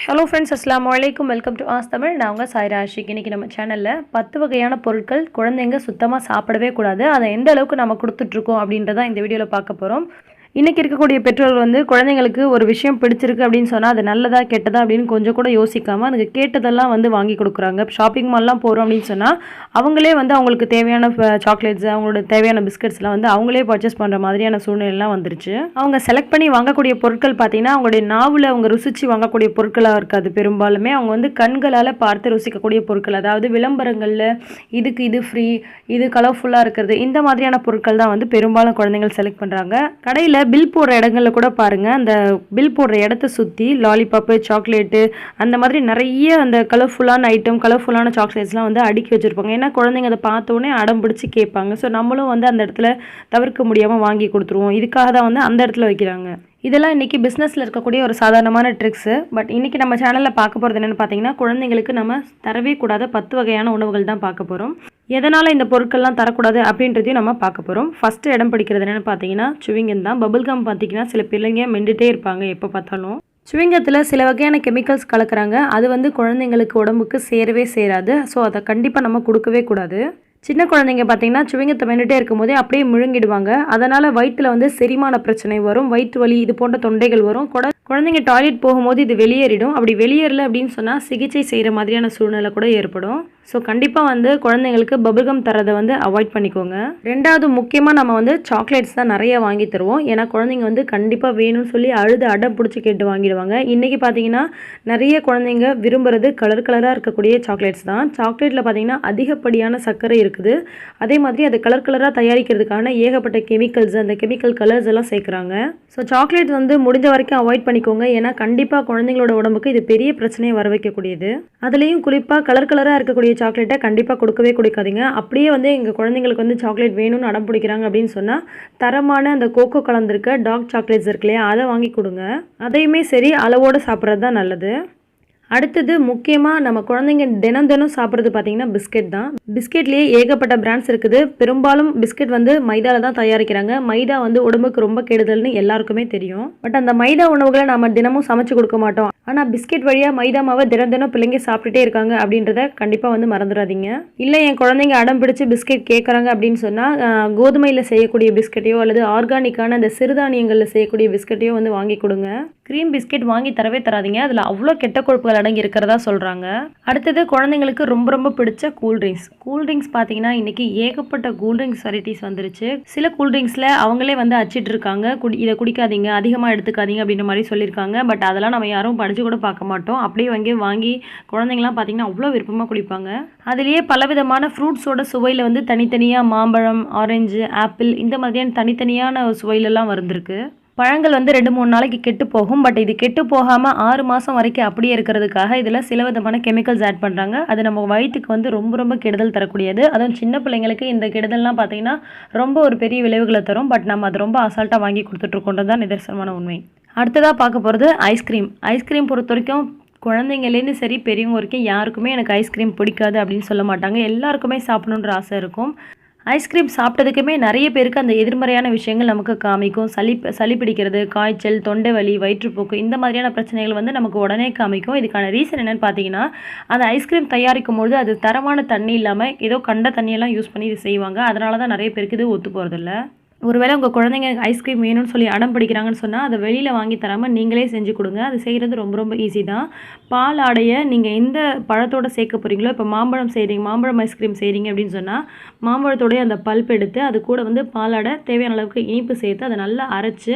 Hello friends, அஸ்ஸலாமு அலைக்கும். Welcome to as Tamil. நான் உங்கள் சாய்ரா ஆஷிக். இன்றைக்கி நம்ம சேனலில் 10 வகையான பொருட்கள் குழந்தைங்க சுத்தமாக சாப்பிடவே கூடாது, அதை எந்த அளவுக்கு நம்ம கொடுத்துட்ருக்கோம் அப்படின்றத இந்த வீடியோவில் பார்க்க போகிறோம். இன்றைக்கி இருக்கக்கூடிய பெற்றோர்கள் வந்து குழந்தைங்களுக்கு ஒரு விஷயம் பிடிச்சிருக்கு அப்படின்னு சொன்னால் அது நல்லதா கெட்டதா அப்படின்னு கொஞ்சம் கூட யோசிக்காமல் அதுக்கு கேட்டதெல்லாம் வந்து வாங்கி கொடுக்குறாங்க. ஷாப்பிங் மால்லாம் போகிறோம் அப்படின்னு சொன்னால் அவங்களே வந்து அவங்களுக்கு தேவையான சாக்லேட்ஸ், அவங்களோட தேவையான பிஸ்கட்ஸ்லாம் வந்து அவங்களே பர்ச்சேஸ் பண்ணுற மாதிரியான சூழ்நிலைலாம் வந்துருச்சு. அவங்க செலக்ட் பண்ணி வாங்கக்கூடிய பொருட்கள் பார்த்திங்கன்னா அவங்களுடைய நாவில் அவங்க ருசித்து வாங்கக்கூடிய பொருட்களாக இருக்காது. பெரும்பாலுமே அவங்க வந்து கண்களால் பார்த்து ருசிக்கக்கூடிய பொருட்கள், அதாவது விளம்பரங்களில் இதுக்கு இது ஃப்ரீ, இது கலர்ஃபுல்லாக இருக்கிறது, இந்த மாதிரியான பொருட்கள் தான் வந்து பெரும்பாலும் குழந்தைகள் செலக்ட் பண்ணுறாங்க. கடையில் பில் போடுற இடங்களில் கூட பாருங்கள், அந்த பில் போடுற இடத்த சுற்றி லாலிபாப்பு, சாக்லேட்டு, அந்த மாதிரி நிறைய அந்த கலர்ஃபுல்லான ஐட்டம், கலர்ஃபுல்லான சாக்லேட்ஸ்லாம் வந்து அடுக்கி வச்சுருப்பாங்க. ஏன்னா குழந்தைங்க அதை பார்த்தோன்னே அடம் பிடிச்சி கேட்பாங்க. ஸோ நம்மளும் வந்து அந்த இடத்துல தவிர்க்க முடியாமல் வாங்கி கொடுத்துருவோம். இதுக்காக தான் வந்து அந்த இடத்துல வைக்கிறாங்க. இதெல்லாம் இன்றைக்கி பிஸ்னஸில் இருக்கக்கூடிய ஒரு சாதாரணமான ட்ரிக்ஸு. பட் இன்றைக்கி நம்ம சேனலில் பார்க்க போகிறது என்னென்னு பார்த்தீங்கன்னா, குழந்தைங்களுக்கு நம்ம தரவே கூடாத 10 வகையான உணவுகள் தான் பார்க்க போகிறோம். எதனால் இந்த பொருட்கள்லாம் தரக்கூடாது அப்படின்றதையும் நம்ம பார்க்க போகிறோம். ஃபஸ்ட்டு இடம் பிடிக்கிறது என்னென்னு பார்த்தீங்கன்னா சுவிங்கம் தான். பபிள்கம் பார்த்திங்கன்னா சில பிள்ளைங்க மெண்டுகிட்டே இருப்பாங்க எப்போ பார்த்தாலும். சுவிங்கத்தில் சில வகையான கெமிக்கல்ஸ் கலக்கிறாங்க. அது வந்து குழந்தைங்களுக்கு உடம்புக்கு சேரவே சேராது. ஸோ அதை கண்டிப்பாக நம்ம கொடுக்கவே கூடாது. சின்ன குழந்தைங்க பார்த்திங்கன்னா சுவிங்கத்தை மென்னுட்டே இருக்கும்போதே அப்படியே முழுங்கிடுவாங்க. அதனால் வயிற்றில் வந்து செரிமான பிரச்சனை வரும், வயிற்று வலி, இது போன்ற தொண்டைகள் வரும். குழந்தைங்க டாய்லெட் போகும்போது இது வெளியேறிடும். அப்படி வெளியேறல அப்படின்னு சொன்னால் சிகிச்சை செய்கிற மாதிரியான சூழ்நிலை கூட ஏற்படும். ஸோ கண்டிப்பாக வந்து குழந்தைங்களுக்கு பபிள்கம் தரதை வந்து அவாய்ட் பண்ணிக்கோங்க. ரெண்டாவது முக்கியமாக நம்ம வந்து சாக்லேட்ஸ் தான் நிறைய வாங்கி தருவோம். ஏன்னா குழந்தைங்க வந்து கண்டிப்பாக வேணும்னு சொல்லி அழுது அடம் பிடிச்சி கேட்டு வாங்கிடுவாங்க. இன்றைக்கி பார்த்தீங்கன்னா நிறைய குழந்தைங்க விரும்புகிறது கலர் கலராக இருக்கக்கூடிய சாக்லேட்ஸ் தான். சாக்லேட்டில் பார்த்திங்கன்னா அதிகப்படியான சர்க்கரை இருக்குது. அதே மாதிரி அது கலர் கலராக தயாரிக்கிறதுக்கான ஏகப்பட்ட கெமிக்கல்ஸ், அந்த கெமிக்கல் கலர்ஸ் எல்லாம் சேர்க்குறாங்க. ஸோ சாக்லேட் வந்து முடிஞ்ச வரைக்கும் அவாய்ட் பண்ணிக்கோங்க. ஏன்னா கண்டிப்பாக குழந்தைங்களோட உடம்புக்கு இது பெரிய பிரச்சனையை வர வைக்கக்கூடியது. அதுலேயும் குறிப்பாக கலர் கலராக இருக்கக்கூடிய சாக்லேட்டை கண்டிப்பாக கொடுக்கவே கொடுக்காதீங்க. அப்படியே வந்து எங்கள் குழந்தைங்களுக்கு வந்து சாக்லேட் வேணும்னு அடம் பிடிக்கிறாங்க அப்படின்னு சொன்னால் தரமான அந்த கோகோ கலந்துருக்க டார்க் சாக்லேட்ஸ் இருக்கு இல்லையா, அதை வாங்கி கொடுங்க. அதையுமே சரி அளவோடு சாப்பிட்றது தான் நல்லது. அடுத்தது முக்கியமாக நம்ம குழந்தைங்க தினம் சாப்பிட்றது பார்த்திங்கன்னா பிஸ்கெட் தான். பிஸ்கெட்லேயே ஏகப்பட்ட பிராண்ட்ஸ் இருக்குது. பெரும்பாலும் பிஸ்கெட் வந்து மைதாவில் தான் தயாரிக்கிறாங்க. மைதா வந்து உடம்புக்கு ரொம்ப கெடுதல்னு எல்லாருக்குமே தெரியும். பட் அந்த மைதா உணவுகளை நம்ம தினமும் சமைச்சு கொடுக்க மாட்டோம். ஆனால் பிஸ்கெட் வழியாக மைதா மாவை தினம் பிள்ளைங்க சாப்பிட்டுட்டே இருக்காங்க அப்படின்றத கண்டிப்பாக வந்து மறந்துடாதீங்க. இல்லை என் குழந்தைங்க அடம் பிடிச்சி பிஸ்கெட் கேட்குறாங்க அப்படின்னு சொன்னால் கோதுமையில் செய்யக்கூடிய பிஸ்கெட்டையோ அல்லது ஆர்கானிக்கான அந்த சிறுதானியங்களில் செய்யக்கூடிய பிஸ்கெட்டையோ வந்து வாங்கி கொடுங்க. க்ரீம் பிஸ்கெட் வாங்கி தரவே தராதிங்க. அதில் அவ்வளோ கெட்ட கொழுப்புகள் அடங்கி இருக்கிறதா சொல்கிறாங்க. அடுத்தது குழந்தைங்களுக்கு ரொம்ப பிடிச்ச கூல்ட்ரிங்க்ஸ். கூல்ட்ரிங்க்ஸ் பார்த்தீங்கன்னா இன்றைக்கி ஏகப்பட்ட கூல்ட்ரிங்க்ஸ் வெரைட்டிஸ் வந்துருச்சு. சில கூல்ட்ரிங்க்ஸில் அவங்களே வந்து அச்சிட்டு இருக்காங்க, இதை குடிக்காதீங்க, அதிகமாக எடுத்துக்காதீங்க அப்படின்ற மாதிரி சொல்லியிருக்காங்க. பட் அதெல்லாம் நம்ம யாரும் படித்து கூட பார்க்க மாட்டோம். அப்படியே வாங்கி குழந்தைங்களாம் பார்த்திங்கன்னா அவ்வளோ விருப்பமாக குடிப்பாங்க. அதுலேயே பலவிதமான ஃப்ரூட்ஸோட சுவையில் வந்து தனித்தனியாக மாம்பழம், ஆரஞ்சு, ஆப்பிள், இந்த மாதிரியான தனித்தனியான சுவையிலெல்லாம் வந்திருக்கு. பழங்கள் வந்து 2-3 நாளைக்கு கெட்டு போகும். பட் இது கெட்டு போகாமல் 6 மாதம் வரைக்கும் அப்படியே இருக்கிறதுக்காக இதில் சில விதமான கெமிக்கல்ஸ் ஆட் பண்ணுறாங்க. அது நம்ம வயிற்றுக்கு வந்து ரொம்ப கெடுதல் தரக்கூடியது. அதுவும் சின்ன பிள்ளைங்களுக்கு இந்த கெடுதல்லாம் பார்த்திங்கன்னா ரொம்ப ஒரு பெரிய விளைவுகளை தரும். பட் நம்ம அது ரொம்ப அசால்ட்டாக வாங்கி கொடுத்துட்ருக்கோன்றது தான் நிதர்சனமான உண்மை. அடுத்ததாக பார்க்க போகிறது ஐஸ்கிரீம். ஐஸ்கிரீம் பொறுத்த வரைக்கும் குழந்தைங்கலேருந்து சரி பெரியவங்க வரைக்கும் யாருக்குமே எனக்கு ஐஸ்கிரீம் பிடிக்காது அப்படின்னு சொல்ல மாட்டாங்க. எல்லாருக்குமே சாப்பிடணுன்ற ஆசை இருக்கும். ஐஸ்கிரீம் சாப்பிட்டதுக்குமே நிறைய பேருக்கு அந்த எதிர்மறையான விஷயங்கள் நமக்கு காமிக்கும். சளி பிடிக்கிறது, காய்ச்சல், தொண்டை வலி, வயிற்றுப்போக்கு, இந்த மாதிரியான பிரச்சனைகள் வந்து நமக்கு உடனே காமிக்கும். இதுக்கான ரீசன் என்னென்னு பார்த்தீங்கன்னா, அந்த ஐஸ்கிரீம் தயாரிக்கும்பொழுது அது தரமான தண்ணி இல்லாமல் ஏதோ கண்ட தண்ணியெல்லாம் யூஸ் பண்ணி இது செய்வாங்க. அதனால தான் நிறைய பேருக்கு இது ஒத்து போகிறதில்ல. ஒருவேளை உங்கள் குழந்தைங்க ஐஸ்கிரீம் வேணும்னு சொல்லி அடம் பிடிக்கிறாங்கன்னு சொன்னால் அதை வெளியில் வாங்கி தராமல் நீங்களே செஞ்சு கொடுங்க. அது செய்கிறது ரொம்ப ஈஸி தான். பால் ஆடையை நீங்கள் எந்த பழத்தோடு சேர்க்க போகிறீங்களோ, இப்போ மாம்பழம் செய்கிறீங்க, மாம்பழம் ஐஸ்கிரீம் செய்கிறீங்க அப்படின்னு சொன்னால் மாம்பழத்தோடைய அந்த பல்ப் எடுத்து அது கூட வந்து பாலாடை தேவையான அளவுக்கு இனிப்பு சேர்த்து அதை நல்லா அரைச்சி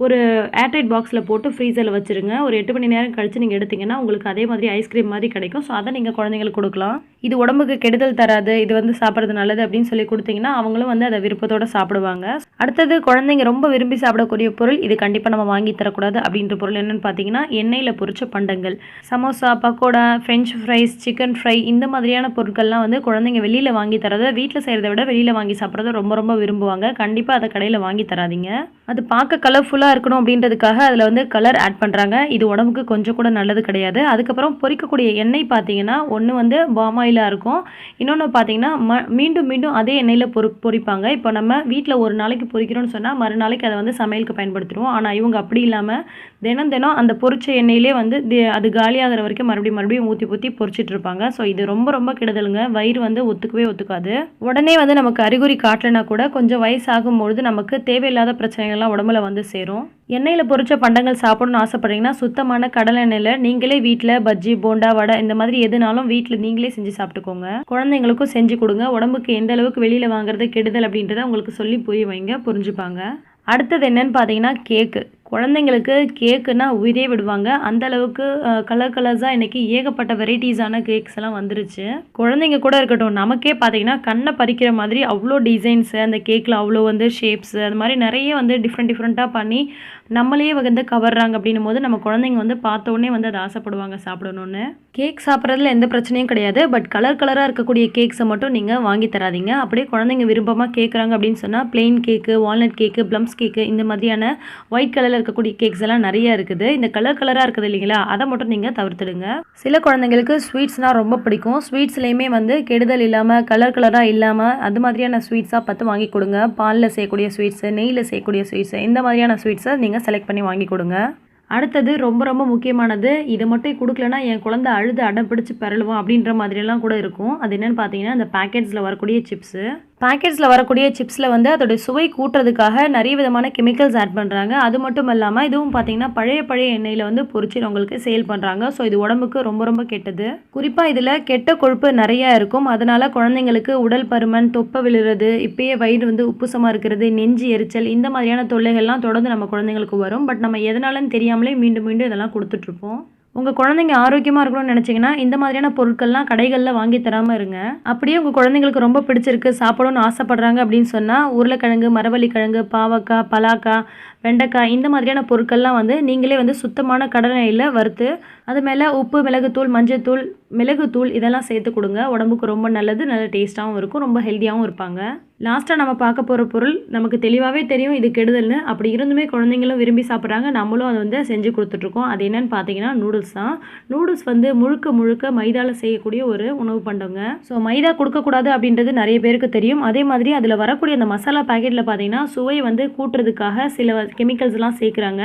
ஒரு ஏர்டைட் பாக்ஸில் போட்டு ஃப்ரீசரில் வச்சுருங்க. ஒரு 8 மணி நேரம் கழித்து நீங்கள் எடுத்திங்கன்னா உங்களுக்கு அதே மாதிரி ஐஸ்கிரீம் மாதிரி கிடைக்கும். ஸோ அதை நீங்கள் குழந்தைங்களுக்கு கொடுக்கலாம். இது உடம்புக்கு கெடுதல் தராது, இது வந்து சாப்பிட்றது நல்லது அப்படின்னு சொல்லி கொடுத்தீங்கன்னா அவங்களும் வந்து அதை விருப்பத்தோடு சாப்பிடுவாங்க. அடுத்தது குழந்தைங்க ரொம்ப விரும்பி சாப்பிடக்கூடிய பொருள், இது கண்டிப்பாக நம்ம வாங்கி தரக்கூடாது அப்படின்ற பொருள் என்னென்னு பார்த்தீங்கன்னா எண்ணெயில் பொரிச்ச பண்டங்கள். Samosa, pakoda, french fries, chicken fry, இந்த மாதிரியான பொருட்கள்லாம் வந்து குழந்தைங்க வெளியில் வாங்கி தரதை வீட்டில் செய்கிறத விட வெளியில் வாங்கி சாப்பிட்றத ரொம்ப விரும்புவாங்க. கண்டிப்பாக அதை கடையில் வாங்கி தராதிங்க. அது பார்க்க கலர்ஃபுல்லாக இருக்கணும் அப்படின்றதுக்காக அதில் வந்து கலர் ஆட் பண்ணுறாங்க. இது உடம்புக்கு கொஞ்சம் கூட நல்லது கிடையாது. அதுக்கப்புறம் பொரிக்கக்கூடிய எண்ணெய் பார்த்தீங்கன்னா ஒன்று வந்து பாமாயிலாக இருக்கும், இன்னொன்று பார்த்தீங்கன்னா மீண்டும் அதே எண்ணெயில் பொரிப்பாங்க. இப்போ நம்ம வீட்டில் ஒரு நாளைக்கு பொரிக்கிறோன்னு சொன்னால் மறுநாளைக்கு அதை வந்து சமையலுக்கு பயன்படுத்துகிறோம். ஆனால் இவங்க அப்படி இல்லாமல் தினம் தினம் அந்த பொரிச்ச எண்ணெயிலே வந்து அது காலியாகிற வரைக்கும் மறுபடியும் ஊற்றி பொரிச்சிட்டு இருப்பாங்க. ஸோ இது ரொம்ப கெடுதலுங்க. வயிறு வந்து ஒத்துக்கவே ஒத்துக்காது. உடனே வந்து நமக்கு அறிகுறி காட்டலைனா கூட கொஞ்சம் வயசாகும்பொழுது நமக்கு தேவையில்லாத பிரச்சனைகள்லாம் உடம்புல வந்து சேரும். எண்ணெயில் பொரிச்ச பண்டங்கள் சாப்பிடணும்னு ஆசைப்பட்றீங்கன்னா சுத்தமான கடலை எண்ணெயில் நீங்களே வீட்டில் பஜ்ஜி, போண்டா, வடை இந்த மாதிரி எதுனாலும் வீட்டில் நீங்களே செஞ்சு சாப்பிட்டுக்கோங்க. குழந்தைங்களுக்கும் செஞ்சு கொடுங்க. உடம்புக்கு எந்த அளவுக்கு வெளியில் வாங்குறது கெடுதல் அப்படின்றத உங்களுக்கு சொல்லி புரிய வைங்க, புரிஞ்சுப்பாங்க. அடுத்தது என்னன்னு பார்த்தீங்கன்னா கேக்கு. குழந்தைங்களுக்கு கேக்குன்னா உயிரே விடுவாங்க. அந்த அளவுக்கு கலர்ஸாக இன்றைக்கி ஏகப்பட்ட வெரைட்டிஸான கேக்ஸ் எல்லாம் வந்துருச்சு. குழந்தைங்க கூட இருக்கட்டும், நமக்கே பார்த்தீங்கன்னா கண்ணை பறிக்கிற மாதிரி அவ்வளோ டிசைன்ஸு, அந்த கேக்கில் அவ்வளோ வந்து ஷேப்ஸு, அது மாதிரி நிறைய வந்து டிஃப்ரெண்ட்டாக பண்ணி நம்மளையே வந்து கவர்றாங்க. அப்படின்னும் போது நம்ம குழந்தைங்க வந்து பார்த்த உடனே வந்து அதை ஆசைப்படுவாங்க சாப்பிடணுன்னு. கேக் சாப்பிட்றதுல எந்த பிரச்சனையும் கிடையாது. பட் கலராக இருக்கக்கூடிய கேக்ஸை மட்டும் நீங்கள் வாங்கி தராதீங்க. அப்படியே குழந்தைங்க விருப்பமாக கேட்குறாங்க அப்படின்னு சொன்னால் பிளெயின் கேக்கு, வால்நட் கேக்கு, ப்ளம்ஸ் கேக்கு, இந்த மாதிரியான ஒயிட் கலரில் இருக்கக்கூடிய கேக்ஸ் எல்லாம் நிறைய இருக்குது. இந்த கலராக இருக்குது இல்லைங்களா, அதை மட்டும் நீங்கள் தவிர்த்துடுங்க. சில குழந்தைங்களுக்கு ஸ்வீட்ஸ்னால் ரொம்ப பிடிக்கும். ஸ்வீட்ஸ்லேயுமே வந்து கெடுதல் இல்லாமல் கலராக இல்லாமல் அது மாதிரியான ஸ்வீட்ஸாக பார்த்து வாங்கி கொடுங்க. பாலில் செய்யக்கூடிய ஸ்வீட்ஸு, நெய்யில் செய்யக்கூடிய ஸ்வீட்ஸு, இந்த மாதிரியான ஸ்வீட்ஸை நீங்கள் செலக்ட் பண்ணி வாங்கி கொடுங்க. அடுத்தது ரொம்ப முக்கியமானது, இதை மட்டும் கொடுக்கலனா என் குழந்தை அழுது அடம் பிடிச்சி பெறலுவான் அப்படின்ற மாதிரியெல்லாம் கூட இருக்கும். அது என்னென்னு பார்த்தீங்கன்னா இந்த பேக்கெட்ஸில் வரக்கூடிய சிப்ஸு. பேக்கெட்ஸில் வரக்கூடிய சிப்ஸில் வந்து அதோடைய சுவை கூட்டுறதுக்காக நிறைய விதமான கெமிக்கல்ஸ் ஆட் பண்ணுறாங்க. அது மட்டும் இல்லாமல் இதுவும் பார்த்தீங்கன்னா பழைய எண்ணெயில் வந்து பொரிச்சு உங்களுக்கு சேல் பண்ணுறாங்க. ஸோ இது உடம்புக்கு ரொம்ப கெட்டது. குறிப்பாக இதில் கெட்ட கொழுப்பு நிறையா இருக்கும். அதனால் குழந்தைங்களுக்கு உடல் பருமன், தொப்பை விழுறது, இப்பயே வயிறு வந்து உப்புசமாக இருக்கிறது, நெஞ்சு எரிச்சல், இந்த மாதிரியான தொல்லைகள்லாம் தொடர்ந்து நம்ம குழந்தைங்களுக்கு வரும். பட் நம்ம எதனாலன்னு தெரியாமலே மீண்டும் இதெல்லாம் கொடுத்துட்ருப்போம். உங்கள் குழந்தைங்க ஆரோக்கியமாக இருக்கணும்னு நினச்சிங்கன்னா இந்த மாதிரியான பொருட்கள்லாம் கடைகளில் வாங்கி தராமல் இருங்க. அப்படியே உங்கள் குழந்தைங்களுக்கு ரொம்ப பிடிச்சிருக்கு, சாப்பிடணும்னு ஆசைப்படுறாங்க அப்படின்னு சொன்னால் உருளைக்கிழங்கு, மரவள்ளிக்கிழங்கு, பாவக்காய், பலாக்காய், வெண்டைக்காய், இந்த மாதிரியான பொருட்கள்லாம் வந்து நீங்களே வந்து சுத்தமான கடலை எண்ணெயில் வறுத்து அது மேலே உப்பு, மிளகுத்தூள், மஞ்சத்தூள், மிளகுத்தூள் இதெல்லாம் சேர்த்து கொடுங்க. உடம்புக்கு ரொம்ப நல்லது, நல்ல டேஸ்ட்டாகவும் இருக்கும், ரொம்ப ஹெல்த்தியாகவும் இருப்பாங்க. லாஸ்ட்டாக நம்ம பார்க்க போகிற பொருள் நமக்கு தெளிவாகவே தெரியும் இது கெடுதல்னு. அப்படி இருந்துமே குழந்தைங்களும் விரும்பி சாப்பிட்றாங்க, நம்மளும் அதை வந்து செஞ்சு கொடுத்துட்ருக்கோம். அது என்னென்னு பார்த்தீங்கன்னா நூடுல்ஸ் தான். நூடுல்ஸ் வந்து முழுக்க மைதாவில் செய்யக்கூடிய ஒரு உணவு பண்டங்க. ஸோ மைதா கொடுக்கக்கூடாது அப்படின்றது நிறைய பேருக்கு தெரியும். அதே மாதிரி அதில் வரக்கூடிய அந்த மசாலா பேக்கெட்டில் பார்த்தீங்கன்னா சுவையை வந்து கூட்டுறதுக்காக சில கெமிக்கல்ஸ்லாம் சேர்க்குறாங்க.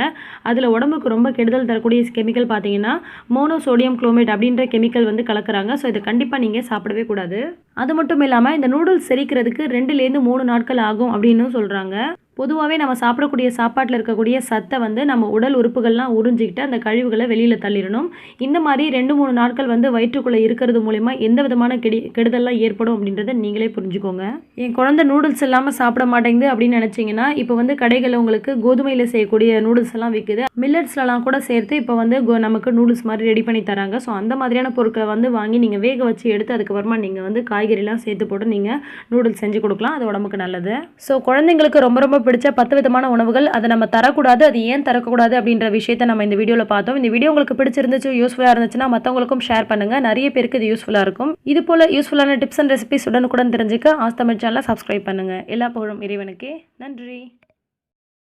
அதில் உடம்புக்கு ரொம்ப கெடுதல் தரக்கூடிய கெமிக்கல் பார்த்தீங்கன்னா மோனோசோடியம் குளோமேட் அப்படின்ற கெமிக்கல் வந்து கலக்குறாங்க. ஸோ இதை கண்டிப்பாக நீங்கள் சாப்பிடவே கூடாது. அது மட்டும் இல்லாமல் இந்த நூடுல்ஸ் செரிக்கிறதுக்கு 2லேருந்து 3 நாட்கள் ஆகும் அப்படின்னு சொல்கிறாங்க. பொதுவாகவே நம்ம சாப்பிடக்கூடிய சாப்பாட்டில் இருக்கக்கூடிய சத்தை வந்து நம்ம உடல் உறுப்புகள்லாம் உறிஞ்சிக்கிட்டு அந்த கழிவுகளை வெளியில் தள்ளிடணும். இந்த மாதிரி 2-3 நாட்கள் வந்து வயிற்றுக்குள்ளே இருக்கிறது மூலிமா எந்த விதமான கெடுதல்லாம் ஏற்படும் அப்படின்றத நீங்களே புரிஞ்சுக்கோங்க. என் குழந்தை நூடுல்ஸ் இல்லாமல் சாப்பிட மாட்டேங்குது அப்படின்னு நினச்சிங்கன்னா இப்போ வந்து கடைகளில் உங்களுக்கு கோதுமையில் செய்யக்கூடிய நூடுல்ஸ் எல்லாம் விற்குது. மில்லட்ஸ்லாம் கூட சேர்த்து இப்போ வந்து நமக்கு நூடுல்ஸ் மாதிரி ரெடி பண்ணி தராங்க. ஸோ அந்த மாதிரியான பொருட்களை வந்து வாங்கி நீங்கள் வேக வச்சு எடுத்து அதுக்கப்புறமா நீங்கள் வந்து காய்கறிலாம் சேர்த்து போட்டு நீங்கள் நூடுல்ஸ் செஞ்சு கொடுக்கலாம். அது உடம்புக்கு நல்லது. ஸோ குழந்தைங்களுக்கு ரொம்ப பிடிச்ச 10 விதமான உணவுகள், அதை நம்ம தரக்கூடாது, அது ஏன் தரக்கூடாது அப்படின்ற விஷயத்தை நம்ம இந்த வீடியோவில் பார்த்தோம். இந்த வீடியோ உங்களுக்கு பிடிச்சிருந்துச்சு, யூஸ்ஃபுல்லாக இருந்துச்சுன்னா மற்றவங்களுக்கும் ஷேர் பண்ணுங்கள். நிறைய பேருக்கு இது யூஸ்ஃபுல்லாக இருக்கும். இது போல் யூஸ்ஃபுல்லான டிப்ஸ் அண்ட் ரெசிபிஸ் உடனுக்குடன் தெரிஞ்சுக்க ஆஸ் தமிழ் சேனலை சப்ஸ்கிரைப் பண்ணுங்கள். எல்லா புகழும் இறைவனுக்கே. நன்றி.